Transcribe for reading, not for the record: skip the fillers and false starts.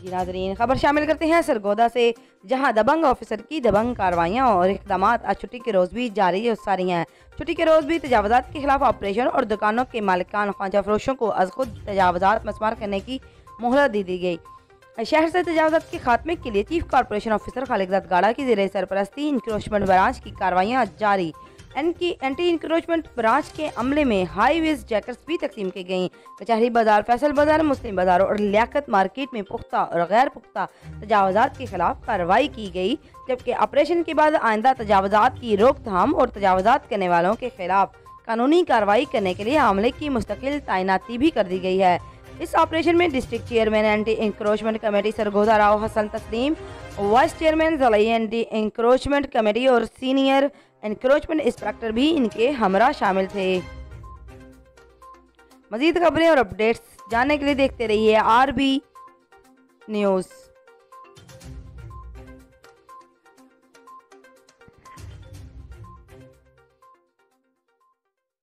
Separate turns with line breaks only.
जी नाज़रीन, खबर शामिल करते हैं सरगोदा से, जहां दबंग ऑफिसर की दबंग कार्रवाइयां और इक़दामात आज छुट्टी के रोज़ भी जारी और सारी हैं। छुट्टी के रोज़ भी तजावज़ात के खिलाफ ऑपरेशन और दुकानों के मालिकान ख्वाजा फरोशों को अज़ खुद तजावज़ात मस्मार करने की मोहलत दे दी गई। शहर से तजावज़ात के खात्मे के लिए चीफ कॉर्पोरेशन ऑफिसर खालिद गाड़ा की ज़ेर सरपरस्ती इंक्रोचमेंट ब्रांच की कार्रवाइयाँ जारी। एंटी इंक्रोचमेंट ब्रांच के अमले में हाई वेज जैकेट्स भी तकसीम की गईं। कचहरी बाजार, फैसल बाजार, मुस्लिम बाजार और लियाकत मार्केट में पुख्ता और गैर पुख्ता तजावज़ात के खिलाफ कार्रवाई की गई, जबकि ऑपरेशन के बाद आइंदा तजावज़ात की रोकथाम और तजावज़ात करने वालों के खिलाफ कानूनी कार्रवाई करने के लिए अमले की मुस्तकिल तैनाती भी कर दी गई है। इस ऑपरेशन में district chairman anti encroachment committee Sargodha Rao Hasan Tasleem, vice chairman ज़लाई एंटी इंक्रोचमेंट कमेटी और सीनियर इंक्रोचमेंट इंस्पेक्टर भी इनके हमरा शामिल थे। मज़ीद खबरें और अपडेट्स जानने के लिए देखते रहिए RB न्यूज़।